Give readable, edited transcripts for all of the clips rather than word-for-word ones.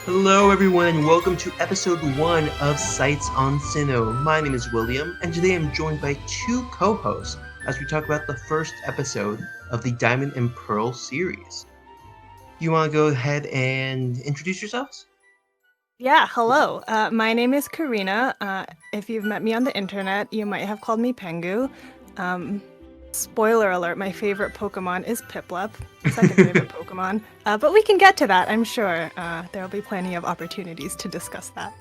Hello, everyone, and welcome to episode 1 of Sights on Sinnoh. My name is William, and today I'm joined by two co hosts as we talk about the first episode of the Diamond and Pearl series. You want to go ahead and introduce yourselves? Yeah, hello. My name is Carina. If you've met me on the internet, you might have called me Pengu. Um, Spoiler alert, my favorite Pokemon is Piplup, second favorite Pokemon. But we can get to that, I'm sure. There'll be plenty of opportunities to discuss that.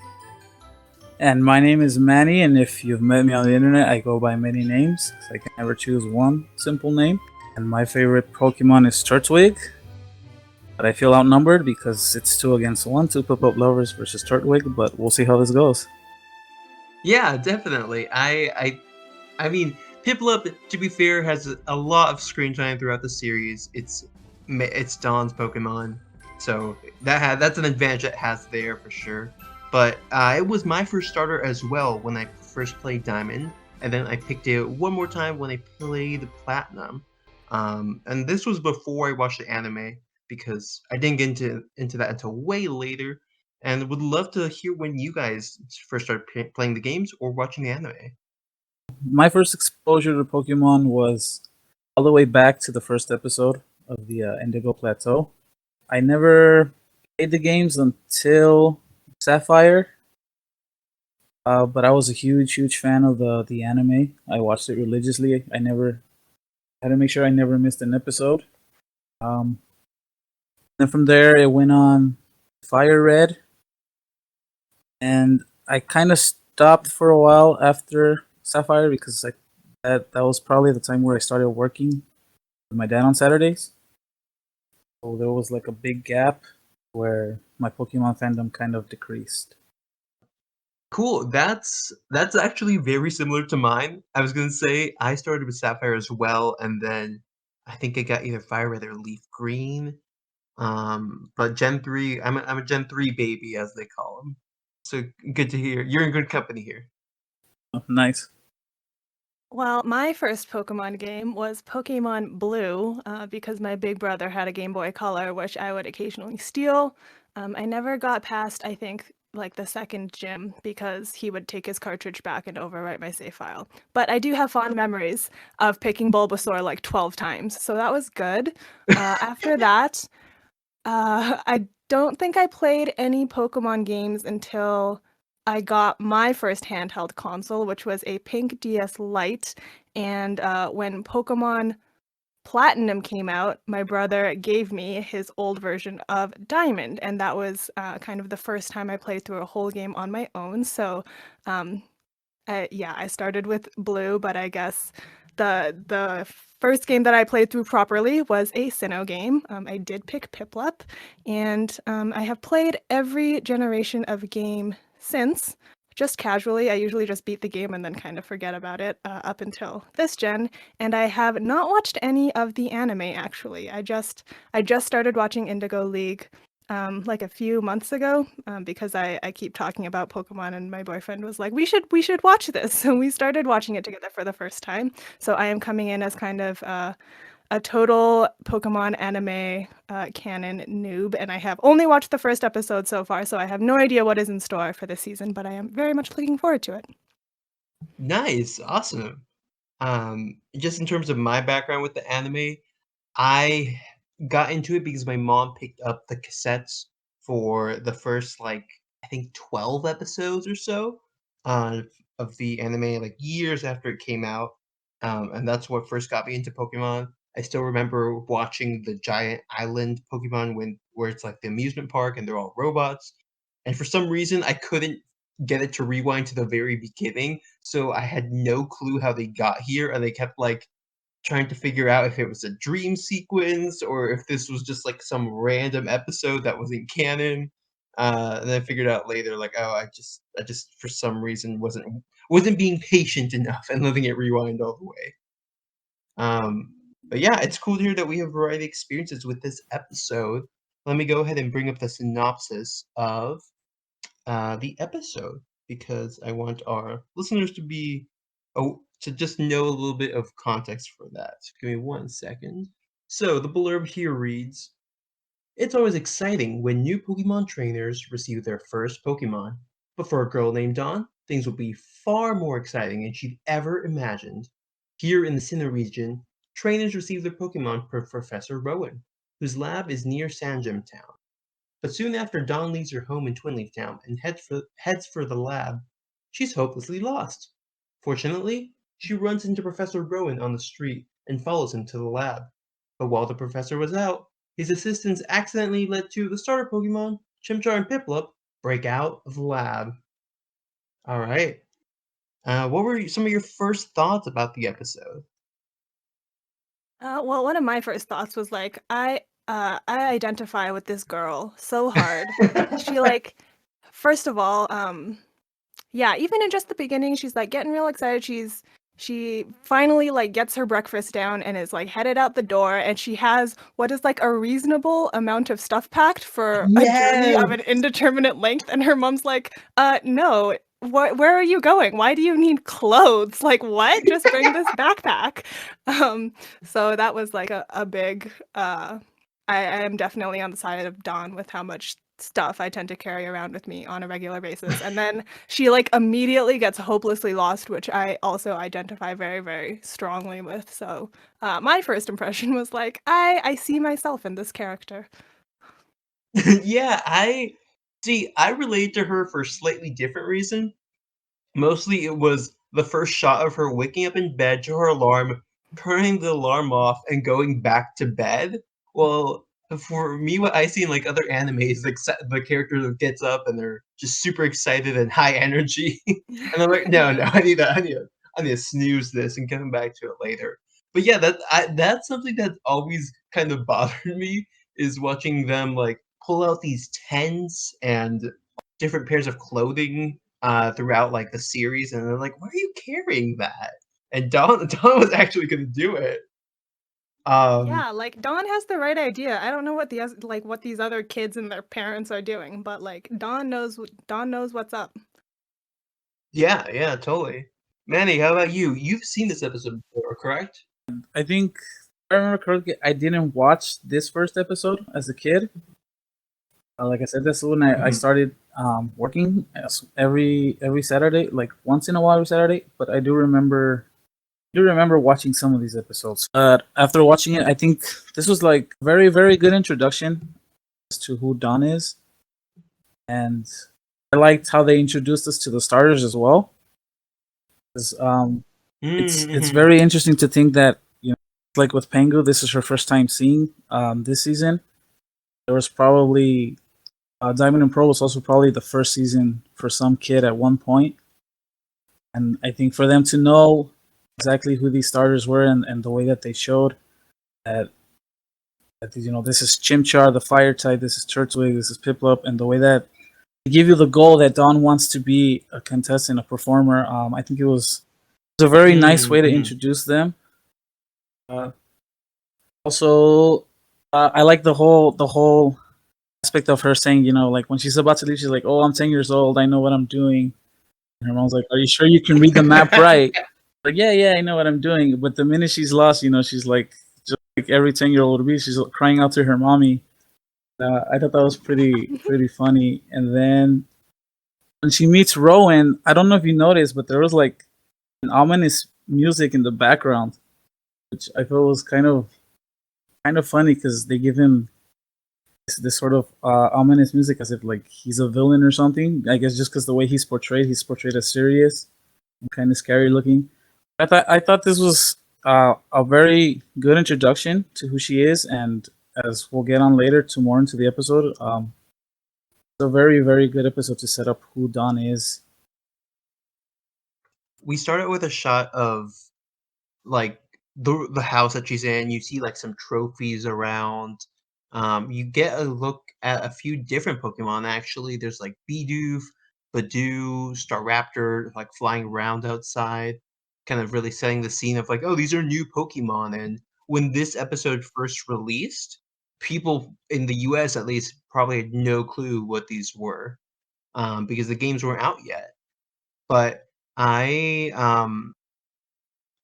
And my name is Mannie, and if you've met me on the internet, I go by many names. So I can never choose one simple name. And my favorite Pokemon is Turtwig, but I feel outnumbered because it's 2 against 1, two Pip-Up lovers versus Turtwig, but we'll see how this goes. Yeah, definitely. I mean, Piplup, to be fair, has a lot of screen time throughout the series. It's Dawn's Pokemon, so that's an advantage it has there for sure. But it was my first starter as well when I first played Diamond, and then I picked it one more time when I played Platinum. And this was before I watched the anime because I didn't get into that until way later. And would love to hear when you guys first started playing the games or watching the anime. My first exposure to Pokemon was all the way back to the first episode of the Indigo Plateau. I never played the games until Sapphire, but I was a huge fan of the anime. I watched it religiously. I had to make sure I never missed an episode. Um, then from there, it went on Fire Red, and I kind of stopped for a while after Sapphire because that was probably the time where I started working with my dad on Saturdays. So there was like a big gap where my Pokemon fandom kind of decreased. Cool. That's actually very similar to mine. I was gonna say I started with Sapphire as well, and then I think I got either Fire Red or Leaf Green. But Gen 3, I'm a Gen 3 baby, as they call them. So good to hear. You're in good company here. Oh, nice. Well, my first Pokemon game was Pokemon Blue because my big brother had a Game Boy Color, which I would occasionally steal. I never got past, I think, like the second gym because he would take his cartridge back and overwrite my save file. But I do have fond memories of picking Bulbasaur like 12 times, so that was good. After that, I don't think I played any Pokemon games until I got my first handheld console, which was a pink DS Lite. And when Pokemon Platinum came out, my brother gave me his old version of Diamond, and that was kind of the first time I played through a whole game on my own. So, um, yeah, I started with Blue, but I guess the first game that I played through properly was a Sinnoh game. I did pick Piplup, and I have played every generation of game since, just casually. I usually just beat the game and then kind of forget about it up until this gen. And I have not watched any of the anime actually. I just started watching Indigo League like a few months ago because I keep talking about Pokemon and my boyfriend was like, we should watch this. So we started watching it together for the first time. So I am coming in as kind of a total Pokemon anime canon noob, and I have only watched the first episode so far, so I have no idea what is in store for this season, but I am very much looking forward to it. Nice, awesome. Just in terms of my background with the anime, I got into it because my mom picked up the cassettes for the first, like, I think 12 episodes or so, uh, of the anime, like, years after it came out, and that's what first got me into Pokemon. I still remember watching the Giant Island Pokemon where it's, like, the amusement park and they're all robots, and for some reason, I couldn't get it to rewind to the very beginning, so I had no clue how they got here, and they kept, like, trying to figure out if it was a dream sequence or if this was just like some random episode that wasn't canon. And then I figured out later, like, oh, I just for some reason wasn't being patient enough and letting it rewind all the way. But yeah, it's cool to hear that we have a variety of experiences with this episode. Let me go ahead and bring up the synopsis of the episode because I want our listeners to be to just know a little bit of context for that. So give me 1 second. So the blurb here reads: It's always exciting when new Pokemon trainers receive their first Pokemon. But for a girl named Dawn, things will be far more exciting than she'd ever imagined. Here in the Sinnoh region, trainers receive their Pokemon from Professor Rowan, whose lab is near Sandgem Town. But soon after Dawn leaves her home in Twinleaf Town and heads for the lab, she's hopelessly lost. Fortunately, she runs into Professor Rowan on the street and follows him to the lab. But while the professor was out, his assistants accidentally let two of the starter Pokemon, Chimchar and Piplup, break out of the lab. Alright. What were some of your first thoughts about the episode? Well, one of my first thoughts was like, I identify with this girl so hard. She like, first of all, yeah, even in just the beginning, she's like getting real excited. She finally like gets her breakfast down and is like headed out the door, and she has what is like a reasonable amount of stuff packed for a journey of an Yes! indeterminate length. And her mom's like, no. Where are you going? Why do you need clothes? Like what? Just bring this backpack. So that was like a big I am definitely on the side of Dawn with how much stuff I tend to carry around with me on a regular basis. And then she like immediately gets hopelessly lost, which I also identify very, very strongly with. So my first impression was like, I see myself in this character. Yeah, I relate to her for a slightly different reason. Mostly it was the first shot of her waking up in bed to her alarm, turning the alarm off, and going back to bed. Well, for me, what I see in like other animes, like the character that gets up and they're just super excited and high energy, and I'm like, no, no, Yeah. I need to snooze this and come back to it later. But yeah, that's something that's always kind of bothered me is watching them like pull out these tents and different pairs of clothing throughout like the series, and they're like, "Why are you carrying that?" And Dawn was actually gonna do it. Um, Yeah, like Dawn has the right idea. I don't know what what these other kids and their parents are doing, but like Dawn knows what's up. yeah, yeah, totally. Manny, how about you? You've seen this episode before, correct? I think if I remember correctly, I didn't watch this first episode as a kid. Like I said, that's when I Mhm. started working every Saturday, like once in a while every Saturday. But I do remember watching some of these episodes. But after watching it, I think this was like very very good introduction as to who Don is, and I liked how they introduced us to the starters as well. 'Cause, it's Mhm. very interesting to think that like with Pengu, this is her first time seeing this season. There was probably Diamond and Pearl was also probably the first season for some kid at one point, and I think for them to know exactly who these starters were and the way that they showed that this is Chimchar, the fire type, this is Turtwig, this is Piplup, and the way that they give you the goal that Don wants to be a contestant, a performer. I think it was a very nice way to Mhm. introduce them. Uh, Also, I like the whole aspect of her saying, like when she's about to leave, she's like, "Oh, I'm 10 years old. I know what I'm doing." And her mom's like, "Are you sure you can read the map right?" Like, "Yeah, yeah, I know what I'm doing." But the minute she's lost, she's like just like every 10-year-old would be. She's crying out to her mommy. I thought that was pretty funny. And then when she meets Rowan, I don't know if you noticed, but there was like an ominous music in the background, which I thought was kind of funny because they give him this sort of ominous music as if like he's a villain or something. I guess just because the way he's portrayed as serious and kind of scary looking. I thought this was a very good introduction to who she is, and as we'll get on later to more into the episode, it's a very very good episode to set up who Dawn is. We started with a shot of like the house that she's in. You see like some trophies around. You get a look at a few different Pokemon actually. There's like Bidoof, Badoo, Staraptor like flying around outside, kind of really setting the scene of like, oh, these are new Pokemon. And when this episode first released, people in the US at least probably had no clue what these were, because the games weren't out yet. But I um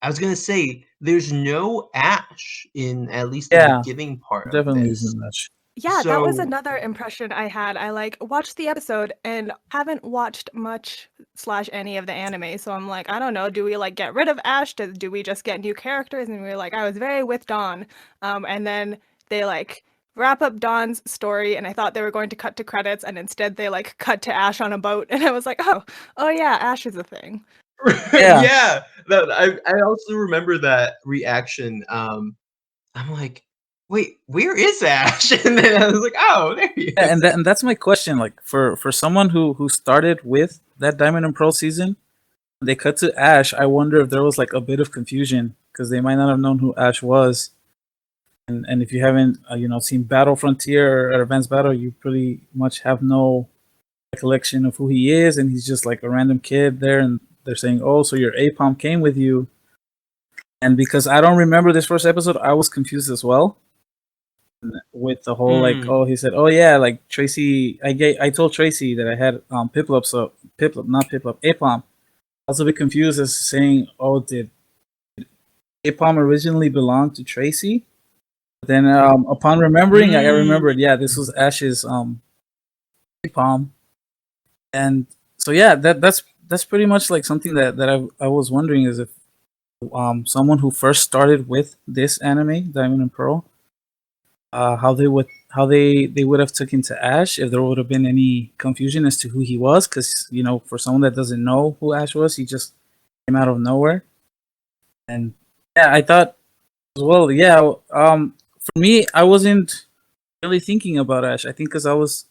I was gonna say, there's no Ash in at least the Yeah, beginning part of definitely this. isn't much. Yeah, that was So another impression I had. I like watched the episode and haven't watched much slash any of the anime. So I'm like, I don't know, do we like get rid of Ash? Do we just get new characters? And we were like, I was very with Dawn. And then they like wrap up Dawn's story and I thought they were going to cut to credits and instead they like cut to Ash on a boat and I was like, oh yeah, Ash is a thing. Yeah, yeah, I also remember that reaction. I'm like, wait, where is Ash? And then I was like, oh, there he yeah, is. and that's my question. Like for someone who started with that Diamond and Pearl season, they cut to Ash. I wonder if there was like a bit of confusion because they might not have known who Ash was. And if you haven't seen Battle Frontier or Advanced Battle, you pretty much have no recollection of who he is, and he's just like a random kid there, and they're saying, "Oh, so your APOM came with you." And because I don't remember this first episode, I was confused as well with the whole like, Mm. oh, he said, oh yeah, like Tracy, I told Tracy that I had Piplup, so Piplup, not Piplup, APOM. I was a bit confused as saying, oh, did APOM originally belong to Tracy? But then upon remembering, I Mm. remembered, yeah, this was Ash's APOM, and so yeah, that's pretty much like something that I was wondering is if someone who first started with this anime, Diamond and Pearl, how they would have taken to Ash if there would have been any confusion as to who he was, because for someone that doesn't know who Ash was, he just came out of nowhere. And yeah, I thought as well. Yeah, for me, I wasn't really thinking about Ash. I think because I was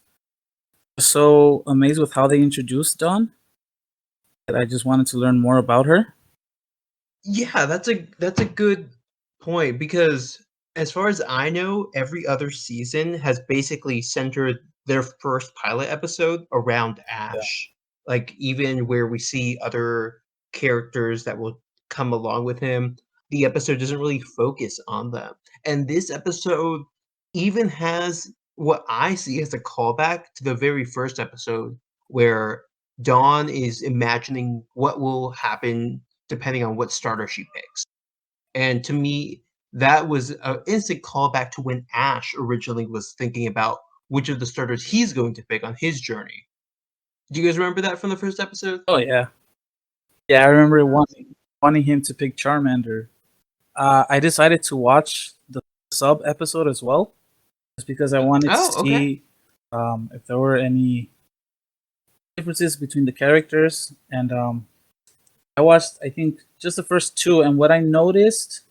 so amazed with how they introduced Dawn that I just wanted to learn more about her. Yeah, that's a good point because as far as I know, every other season has basically centered their first pilot episode around Yeah, Ash. Like even where we see other characters that will come along with him, the episode doesn't really focus on them. And this episode even has what I see as a callback to the very first episode where Dawn is imagining what will happen depending on what starter she picks. And to me, that was an instant callback to when Ash originally was thinking about which of the starters he's going to pick on his journey. Do you guys remember that from the first episode? oh yeah, yeah. I remember wanting him to pick Charmander. I decided to watch the sub episode as well, just because I wanted to Oh, okay. see if there were any differences between the characters. And I watched, I think, just the first two, and what I noticed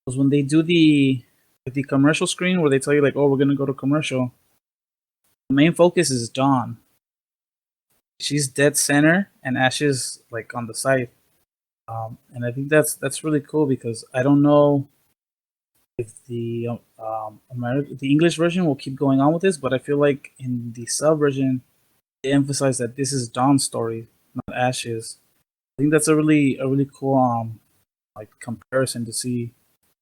was when they do the commercial screen where they tell you like, "Oh, we're gonna go to commercial." The main focus is Dawn. She's dead center, and Ash is like on the side. And I think that's really cool because I don't know if the English version will keep going on with this, but I feel like in the sub version they emphasize that this is Dawn's story, not Ash's. I think that's a really cool like comparison to see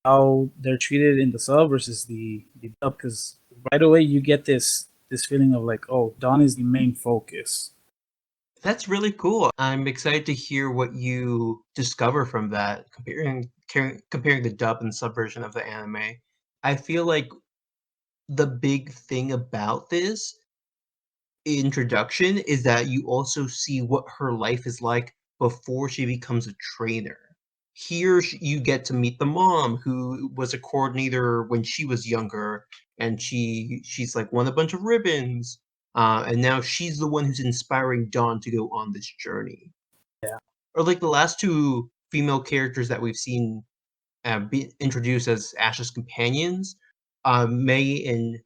how they're treated in the sub versus the dub, because right away you get this feeling of like, oh, Dawn is the main focus. That's really cool. I'm excited to hear what you discover from that, comparing the dub and subversion of the anime. I feel like the big thing about this introduction is that you also see what her life is like before she becomes a trainer. Here, you get to meet the mom who was a coordinator when she was younger, and she's like won a bunch of ribbons, and now she's the one who's inspiring Dawn to go on this journey. Yeah, Or like the last two female characters that we've seen be introduced as Ash's companions, Mei and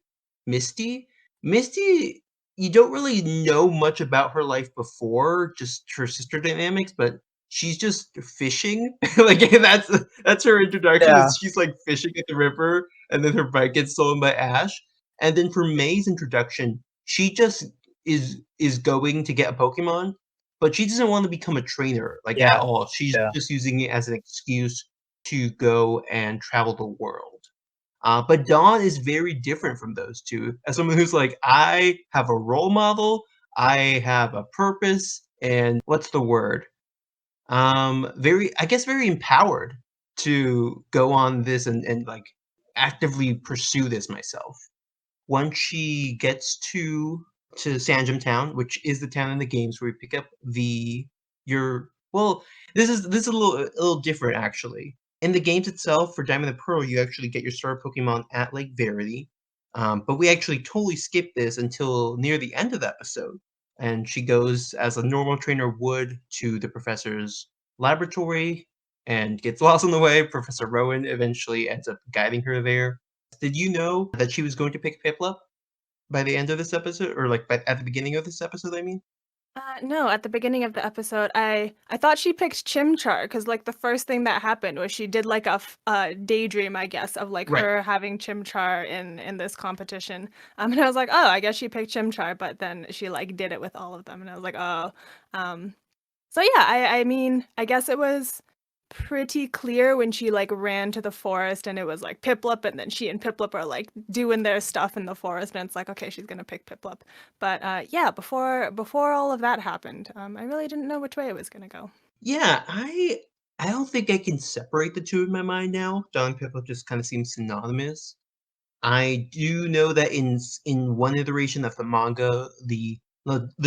Misty. Misty, you don't really know much about her life before, just her sister dynamics, but she's just fishing. Like that's her introduction. yeah, Is she's like fishing at the river, and then her bike gets stolen by Ash. And then for May's introduction, she just is going to get a Pokemon, but she doesn't want to become a trainer like at yeah, all. She's yeah, just using it as an excuse to go and travel the world. But Dawn is very different from those two. As someone who's like, I have a role model, I have a purpose, and what's the word? I guess, very empowered to go on this and like actively pursue this myself. once she gets to Sanjum Town, which is the town in the games where you pick up your well, this is a little different actually. In the games itself, for Diamond and Pearl, you actually get your starter Pokemon at Lake Verity. But we actually totally skipped this until near the end of the episode. And she goes as a normal trainer would to the professor's laboratory and gets lost on the way. Professor Rowan eventually ends up guiding her there. Did you know that she was going to pick Piplup by the end of this episode, or like at the beginning of this episode? I mean. No, at the beginning of the episode, I thought she picked Chimchar because like the first thing that happened was she did like a daydream, I guess, of like Right. her having Chimchar in this competition. And I was like, oh, I guess she picked Chimchar, but then she like did it with all of them, and I was like, oh. Um, so yeah, I mean, I guess it was pretty clear when she like ran to the forest and it was like Piplup, and then she and Piplup are like doing their stuff in the forest, and it's like, okay, she's gonna pick Piplup. But yeah, before all of that happened, I really didn't know which way it was gonna go. Yeah, I don't think I can separate the two in my mind now. Dawn and Piplup just kind of seem synonymous. I do know that in one iteration of the manga, the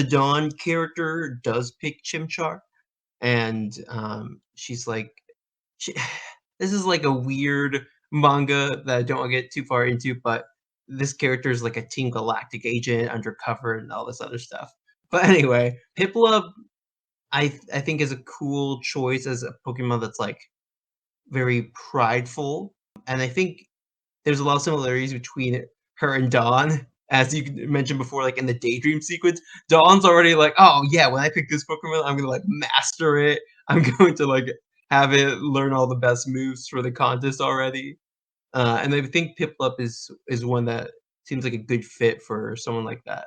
Dawn character does pick Chimchar, and she's like, she, this is like a weird manga that I don't want to get too far into, but this character is like a Team Galactic agent undercover and all this other stuff. But anyway, Piplup, I think is a cool choice as a Pokemon that's like very prideful, and I think there's a lot of similarities between her and Dawn. As you mentioned before, like in the daydream sequence, Dawn's already like, "Oh yeah, when I pick this Pokemon, I'm gonna like master it. I'm going to like have it learn all the best moves for the contest already." And I think Piplup is one that seems like a good fit for someone like that.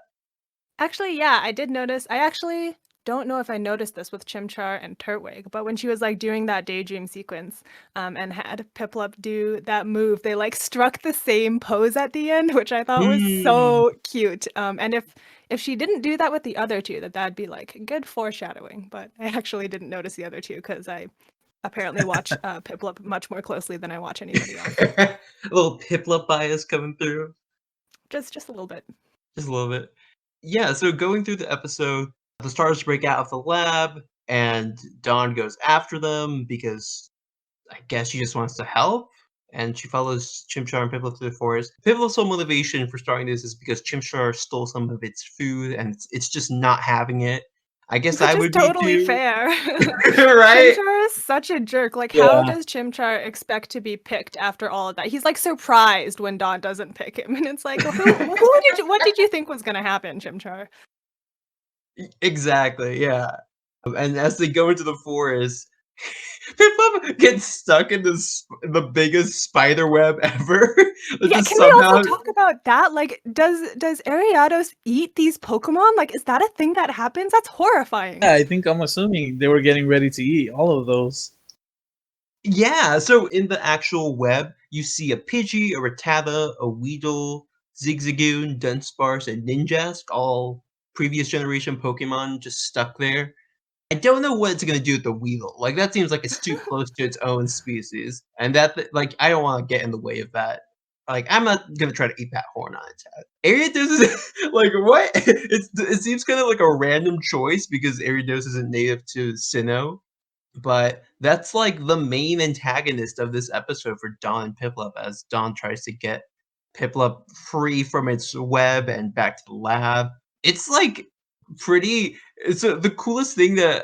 Actually, yeah, I did notice. I actually don't know if I noticed this with Chimchar and Turtwig, but when she was like doing that daydream sequence, and had Piplup do that move, they like struck the same pose at the end, which I thought was Mm. so cute. And if she didn't do that with the other two, that'd be like good foreshadowing. But I actually didn't notice the other two because I apparently watch Piplup much more closely than I watch anybody else. A little Piplup bias coming through. Just a little bit. Just a little bit. Yeah, so going through the episode, the stars break out of the lab, and Dawn goes after them because I guess she just wants to help, and she follows Chimchar and Piplup through the forest. Piplup's sole motivation for starting this is because Chimchar stole some of its food, and it's just not having it. I guess I Which is would be totally too, fair. right? Chimchar is such a jerk. Like, how Yeah, does Chimchar expect to be picked after all of that? He's like surprised when Dawn doesn't pick him, and it's like, what did you think was gonna happen, Chimchar? Exactly, yeah. And as they go into the forest, Piplup gets stuck in the biggest spider web ever. That Yeah, just can we also somehow. talk about that? Like, does Ariados eat these Pokemon? Like, is that a thing that happens? That's horrifying. yeah. I think I'm assuming they were getting ready to eat all of those. Yeah, so in the actual web, you see a Pidgey, a Rattata, a Weedle, Zigzagoon, Dunsparce, and Ninjask, all previous generation Pokemon just stuck there. I don't know what it's gonna do with the Weedle. Like that seems like it's too close to its own species, and like I don't want to get in the way of that. Like I'm not gonna try to eat that horn on its head. Ariados is like what? It seems kind of like a random choice because Ariados isn't native to Sinnoh, but that's like the main antagonist of this episode for Dawn and Piplup as Dawn tries to get Piplup free from its web and back to the lab. It's like pretty. The coolest thing that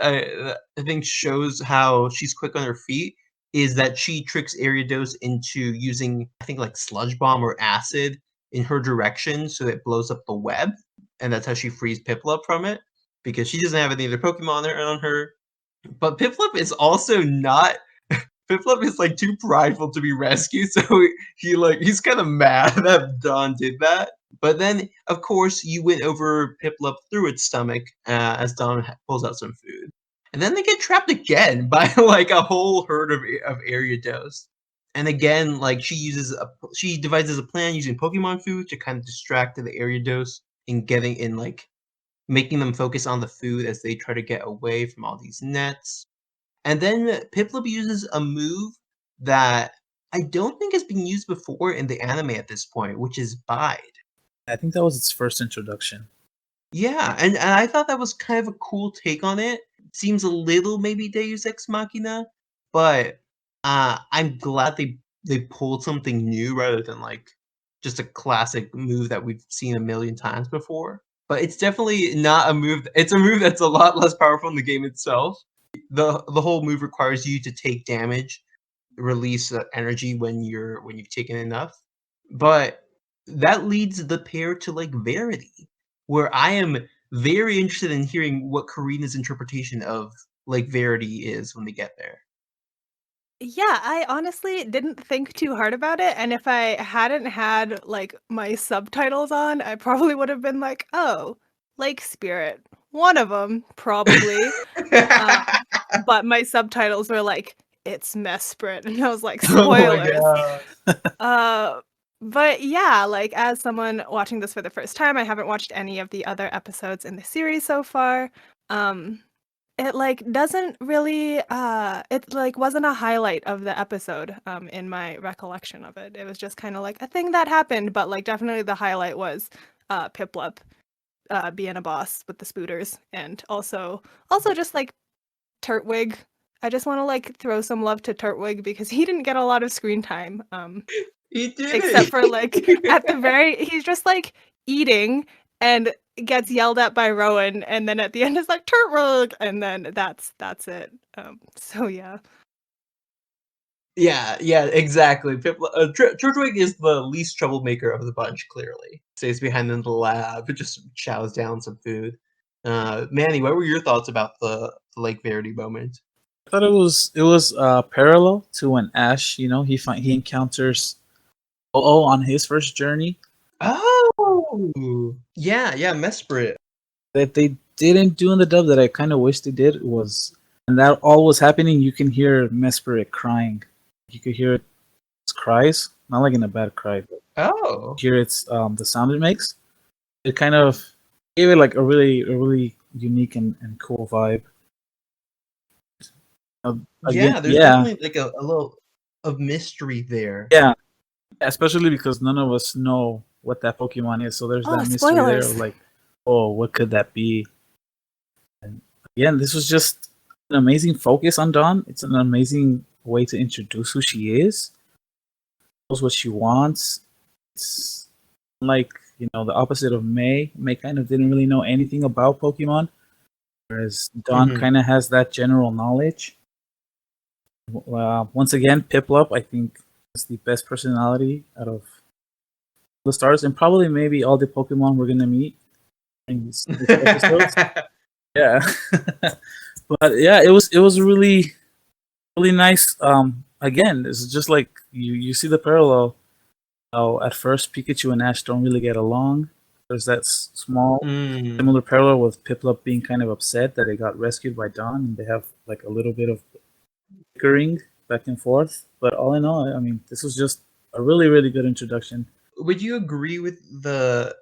I think shows how she's quick on her feet is that she tricks Ariados into using, I think, like sludge bomb or acid in her direction so it blows up the web, and that's how she frees Piplup from it because she doesn't have any other Pokemon on her. But Piplup is also not. Piplup is like too prideful to be rescued, so he's kind of mad that Dawn did that. But then, of course, you went over Piplup through its stomach as Dawn pulls out some food, and then they get trapped again by like a whole herd of Ariados. And again, like she devises a plan using Pokemon food to kind of distract the Ariados in getting in like making them focus on the food as they try to get away from all these nets. And then Piplup uses a move that I don't think has been used before in the anime at this point, which is Bide. I think that was its first introduction. Yeah, and I thought that was kind of a cool take on it. Seems a little maybe Deus Ex Machina, but I'm glad they pulled something new rather than like just a classic move that we've seen a million times before. But it's definitely not a move. It's a move that's a lot less powerful in the game itself. The whole move requires you to take damage, release energy when you've taken enough. But that leads the pair to like Verity, where I am very interested in hearing what Karina's interpretation of like Verity is when they get there. Yeah, I honestly didn't think too hard about it, and if I hadn't had, like, my subtitles on, I probably would have been like, "Oh, lake spirit. One of them, probably." Um, but my subtitles were like, "It's Mesprit," and I was like, Oh my "Spoilers." god. Uh, but yeah, like, as someone watching this for the first time, I haven't watched any of the other episodes in the series so far. Um, it, like, doesn't really, it, like, wasn't a highlight of the episode, in my recollection of it. It was just kinda like a thing that happened, but, like, definitely the highlight was, Piplup, being a boss with the spooters, and also just, like, Turtwig. I just wanna, like, throw some love to Turtwig because he didn't get a lot of screen time, He did except for, like, at it. the very he's just, like, eating and gets yelled at by Rowan, and then at the end it's like, "Turtwig!" And then that's it. So yeah. Yeah, yeah, exactly. Turtwig is the least troublemaker of the bunch, clearly. Stays behind in the lab, just chows down some food. Manny, what were your thoughts about the Lake Verity moment? I thought it was parallel to when Ash, he encounters Oh on his first journey. Oh! Yeah, yeah, Mesprit. That they didn't do in the dub that I kind of wish they did was, and that all was happening. You can hear Mesperit crying. You could hear its cries, not like in a bad cry, but Oh. hear its the sound it makes. It kind of gave it like a really unique and cool vibe. Again, Yeah, there's yeah, definitely like a little of mystery there. yeah, especially because none of us know what that Pokemon is, so there's Oh, that mystery there of spoilers. like, oh, what could that be? And again, this was just an amazing focus on Dawn. It's an amazing way to introduce who she is, knows what she wants. It's like, the opposite of May. May kind of didn't really know anything about Pokemon, whereas Dawn Mhm. kind of has that general knowledge. Once again, Piplup, I think, is the best personality out of the stars, and probably maybe all the Pokemon we're gonna meet in these episodes. Yeah, but yeah, it was really nice. Again, it's just like you see the parallel. How at first Pikachu and Ash don't really get along. There's that small Mm. similar parallel with Piplup being kind of upset that it got rescued by Dawn, and they have like a little bit of bickering back and forth. But all in all, I mean, this was just a really good introduction. Would you agree with the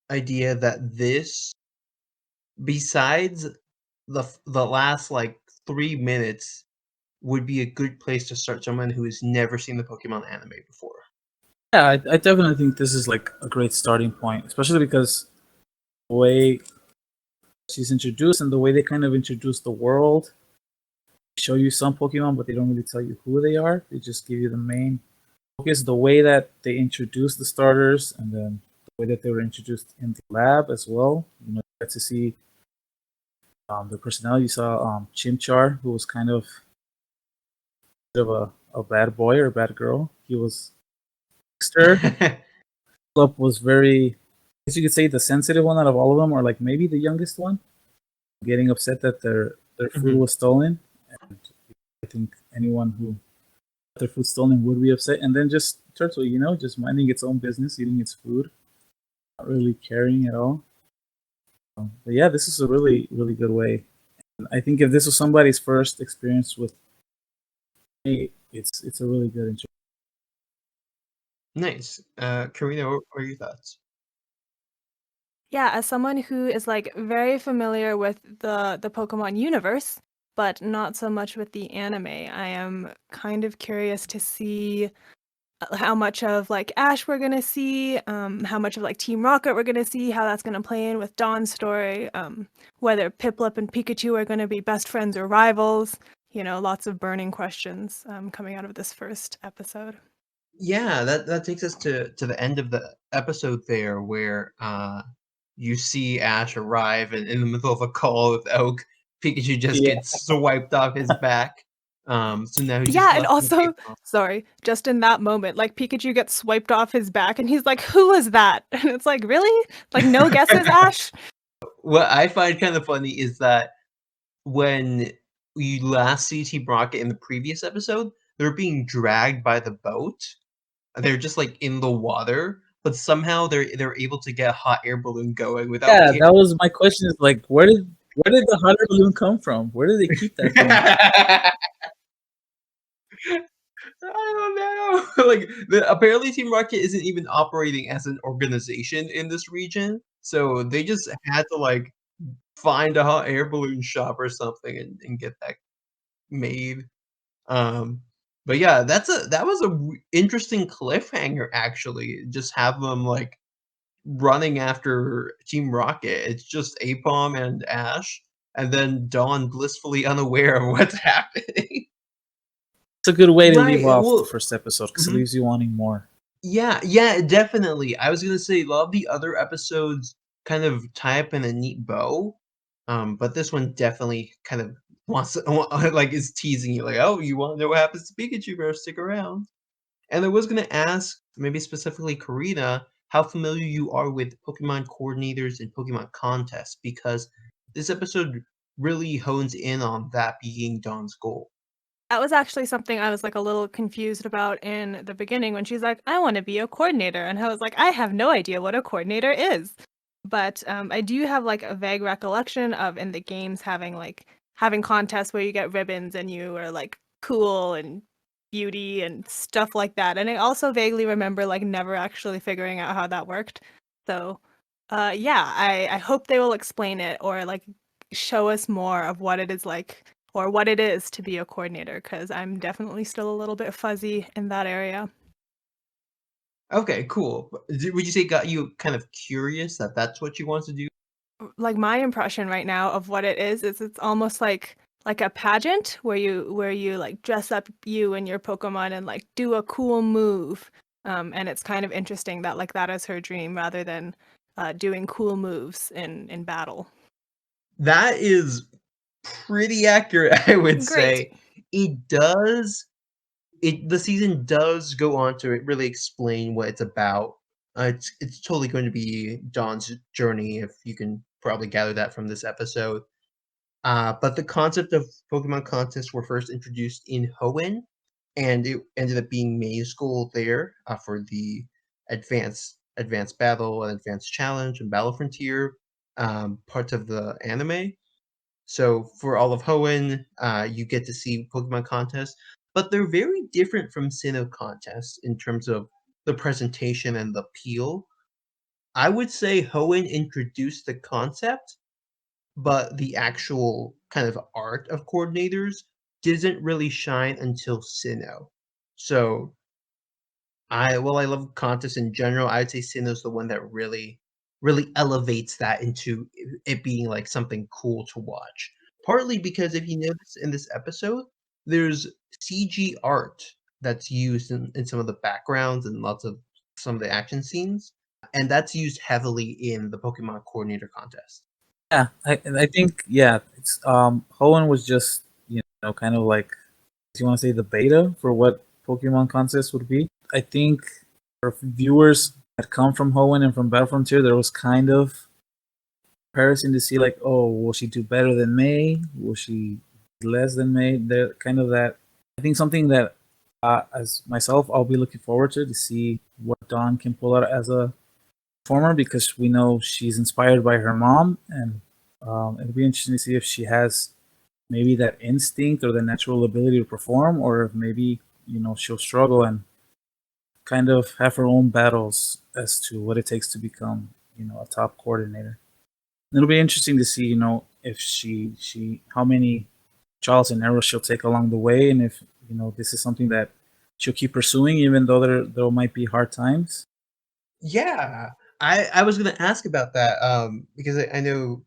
idea that this, besides the last like 3 minutes, would be a good place to start someone who has never seen the Pokemon anime before? Yeah, I definitely think this is like a great starting point, especially because the way she's introduced and the way they kind of introduce the world, show you some Pokemon, but they don't really tell you who they are. They just give you the main focus, the way that they introduce the starters, and then the way that they were introduced in the lab as well. You get to see the personality. You saw Chimchar, who was kind of a bit of a bad boy or a bad girl. He was Dexter. Philip was very, I guess you could say, the sensitive one out of all of them, or like maybe the youngest one, getting upset that their food Mhm. was stolen. And I think anyone who got their food stolen would be upset. And then just Turtle, just minding its own business, eating its food, not really caring at all. But yeah, this is a really good way. And I think if this was somebody's first experience with me, it's a really good intro. Nice. Karina, what are your thoughts? Yeah, as someone who is, like, very familiar with the Pokemon universe, but not so much with the anime, I am kind of curious to see how much of like Ash we're gonna see, how much of like Team Rocket we're gonna see, how that's gonna play in with Dawn's story, whether Piplup and Pikachu are gonna be best friends or rivals. Lots of burning questions coming out of this first episode. Yeah, that takes us to the end of the episode there, where you see Ash arrive, and in the middle of a call with Oak, Pikachu just Yeah. gets swiped off his back. So now he's just Yeah, and left with also, Pokemon. sorry, just in that moment, like Pikachu gets swiped off his back, and he's like, "Who was that?" And it's like, really? Like, no guesses, Ash? What I find kind of funny is that when we last see Team Rocket in the previous episode, they're being dragged by the boat. They're just like in the water, but somehow they're able to get a hot air balloon going without Yeah, that was my question. Is like, where did the hot air balloon come from? Where did they keep that from? I don't know. Like apparently Team Rocket isn't even operating as an organization in this region, so they just had to like find a hot air balloon shop or something and get that made. Um, but yeah, that was interesting cliffhanger actually. Just have them like running after Team Rocket. It's just Apom and Ash, and then Dawn blissfully unaware of what's happening. It's a good way to leave Right. off the Well, first episode because it mhm. leaves you wanting more. Yeah, definitely. I was gonna say a lot of the other episodes kind of tie up in a neat bow, but this one definitely kind of wants to, like is teasing you like, oh, you want to know what happens to Pikachu? Better stick around. And I was gonna ask, maybe specifically Carina, how familiar you are with Pokemon coordinators and Pokemon contests, because this episode really hones in on that being Dawn's goal. That was actually something I was like a little confused about in the beginning when she's like, "I want to be a coordinator," and I was like, "I have no idea what a coordinator is." But I do have like a vague recollection of in the games having contests where you get ribbons and you are like cool and beauty and stuff like that. And I also vaguely remember like never actually figuring out how that worked. So, yeah, I hope they will explain it or like show us more of what it is like or what it is to be a coordinator because I'm definitely still a little bit fuzzy in that area. Okay, cool. Would you say it got you kind of curious that that's what you want to do? Like my impression right now of what it is it's almost like a pageant where you like dress up you and your Pokemon and like do a cool move. And it's kind of interesting that like that is her dream rather than doing cool moves in battle. That is pretty accurate, I would Great. say. It does the season does go on to really explain what it's about. It's totally going to be Dawn's journey, if you can probably gather that from this episode. But the concept of Pokemon contests were first introduced in Hoenn, and it ended up being Mei's goal there for the advanced battle and advanced challenge and battle frontier parts of the anime. So for all of Hoenn, you get to see Pokemon contests, but they're very different from Sinnoh contests in terms of the presentation and the appeal. I would say Hoenn introduced the concept, but the actual kind of art of coordinators didn't really shine until Sinnoh. So I love contests in general. I would say Sinnoh's the one that really elevates that into it being like something cool to watch. Partly because if you notice in this episode, there's CG art that's used in some of the backgrounds and lots of some of the action scenes, and that's used heavily in the Pokemon Coordinator contest. Yeah, I think it's Hoenn was just kind of like, do you want to say the beta for what Pokemon contests would be? I think for viewers that come from Hoenn and from Battle Frontier, there was kind of comparison to see like, oh, will she do better than Mei? Will she do less than Mei? There kind of that. I think something that as myself, I'll be looking forward to see what Dawn can pull out as a performer because we know she's inspired by her mom, and it'll be interesting to see if she has maybe that instinct or the natural ability to perform, or if maybe she'll struggle and kind of have her own battles as to what it takes to become a top coordinator. And it'll be interesting to see if she how many trials and errors she'll take along the way, and if this is something that she'll keep pursuing even though there might be hard times? Yeah, I was gonna ask about that, because I know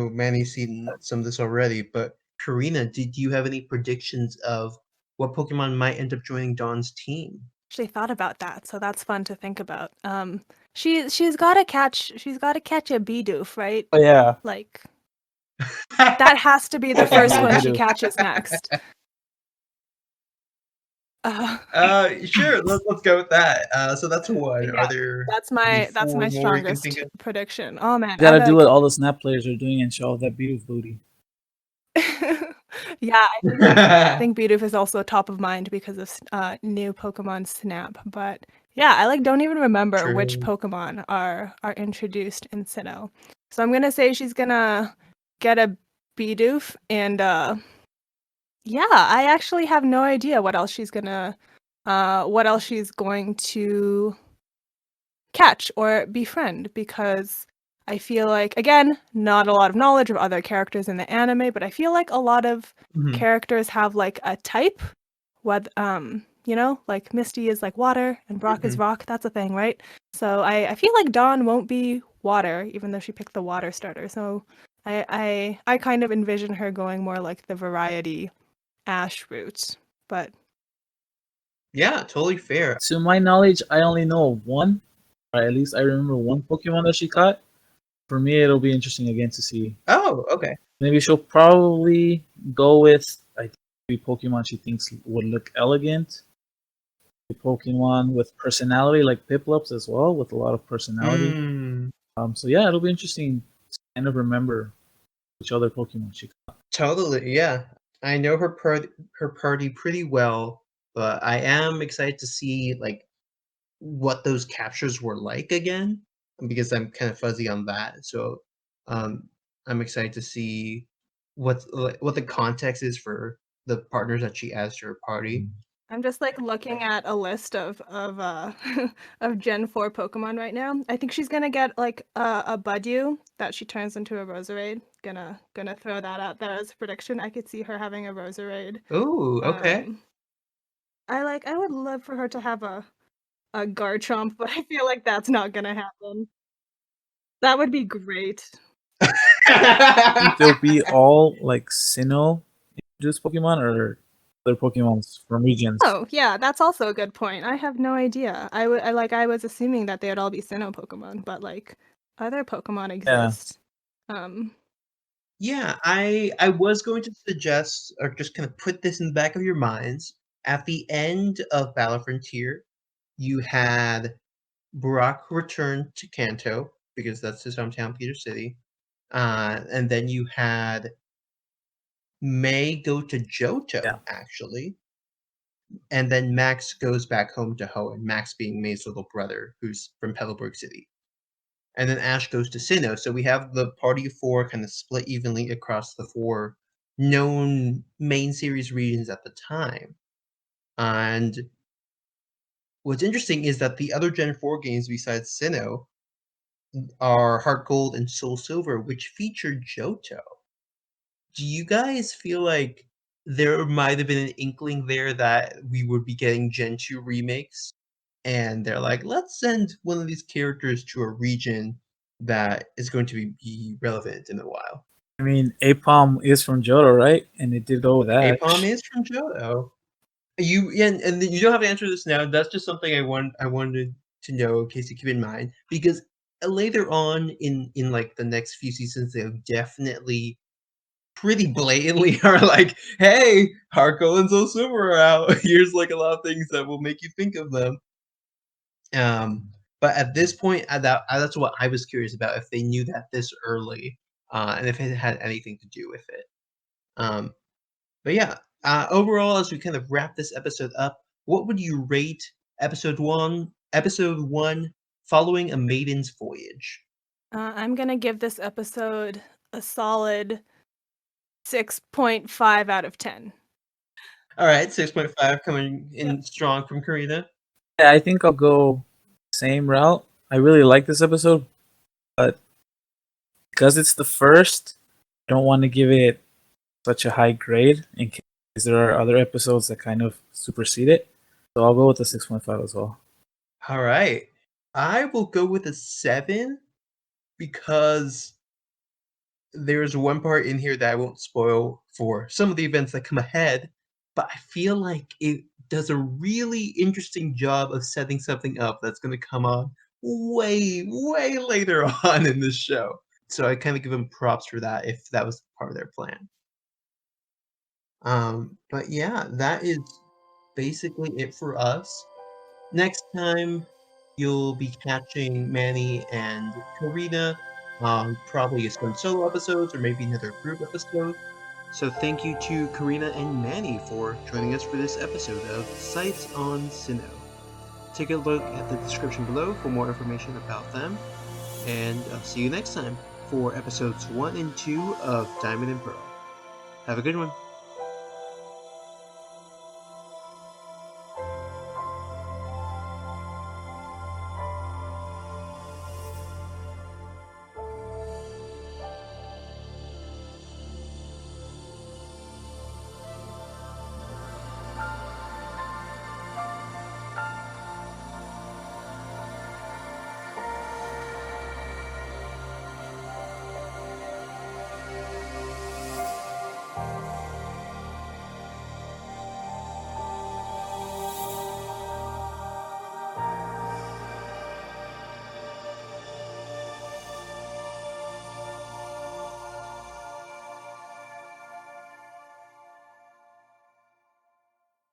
Manny's seen some of this already, but Karina, did you have any predictions of what Pokemon might end up joining Dawn's team? Actually thought about that, so that's fun to think about. She's gotta catch a Bidoof, right? Oh yeah, Like that has to be the definitely first one she Bidoof. catches next. Sure, let's go with that. So that's one. Are Yeah, there that's maybe that's four my more you can think strongest of? prediction. Oh man, You gotta do what all the Snap players are doing and show off that Beedrill booty. yeah, I think Bidoof is also top of mind because of new Pokemon Snap. But yeah, I don't even remember which True. Pokemon are introduced in Sinnoh. So I'm gonna say she's gonna get a Bidoof, and yeah, I actually have no idea what else she's going to catch or befriend, because I feel like, again, not a lot of knowledge of other characters in the anime, but I feel like a lot of characters have like a type. What like Misty is like water and Brock is rock. That's a thing, right? So I feel like Dawn won't be water, even though she picked the water starter. So I kind of envision her going more like the variety Ash route. But Yeah, totally fair. To my knowledge, I only know of one, or at least I remember one Pokemon that she caught. For me, it'll be interesting again to see. Oh, okay. Maybe she'll probably go with Pokemon she thinks would look elegant. Pokemon with personality, like Piplups as well, with a lot of personality. So yeah, it'll be interesting to kind of remember which other Pokemon she caught. Totally, yeah. I know her party pretty well, but I am excited to see like what those captures were like again, because I'm kind of fuzzy on that. So, um, I'm excited to see what the context is for the partners that she adds to her party. I'm just like looking at a list of of Gen 4 Pokemon right now. I think she's gonna get like a Budew that she turns into a Roserade. Gonna throw that out there as a prediction. I could see her having a Roserade. Ooh, okay. I would love for her to have a Garchomp, but I feel like that's not gonna happen. That would be great. I think they'll be all like Sinnoh introduced Pokemon or other Pokemons from regions. Oh, yeah, that's also a good point. I have no idea. I was assuming that they would all be Sinnoh Pokemon, but like other Pokemon exist. Yeah, I was going to suggest, or just kind of put this in the back of your minds. At the end of Battle Frontier, you had Brock return to Kanto because that's his hometown, Peter City, and then you had Mei go to Johto, actually, and then Max goes back home to Hoenn. Max being Mei's little brother, who's from Petalburg City. And then Ash goes to Sinnoh. So we have the party of four kind of split evenly across the four known main series regions at the time. And what's interesting is that the other Gen 4 games besides Sinnoh are Heart Gold and Soul Silver, which feature Johto. Do you guys feel like there might have been an inkling there that we would be getting Gen 2 remakes? And they're like, let's send one of these characters to a region that is going to be relevant in a while. I mean, Apom is from Johto, right? And it did go with Ash. Apom is from Johto. And you don't have to answer this now. That's just something I wanted to know in case you keep in mind, because later on in like the next few seasons, they'll definitely pretty blatantly are like, hey, Harko and Soul Silver are out. Here's like a lot of things that will make you think of them. But at this point, that's what I was curious about, if they knew that this early, and if it had anything to do with it. But yeah, overall, as we kind of wrap this episode up, what would you rate episode one, following a maiden's voyage? I'm gonna give this episode a solid 6.5 out of 10. All right, 6.5 coming in strong from Carina. Yeah, I think I'll go same route. I really like this episode, but because it's the first, I don't want to give it such a high grade in case there are other episodes that kind of supersede it. So I'll go with the 6.5 as well. All right. I will go with a 7 because there's one part in here that I won't spoil for some of the events that come ahead, but I feel like it does a really interesting job of setting something up that's going to come on way, way later on in the show. So I kind of give them props for that if that was part of their plan. But yeah, that is basically it for us. Next time, you'll be catching Mannie and Carina on probably some solo episodes or maybe another group episode. So thank you to Carina and Mannie for joining us for this episode of Sights on Sinnoh. Take a look at the description below for more information about them, and I'll see you next time for episodes 1 and 2 of Diamond and Pearl. Have a good one.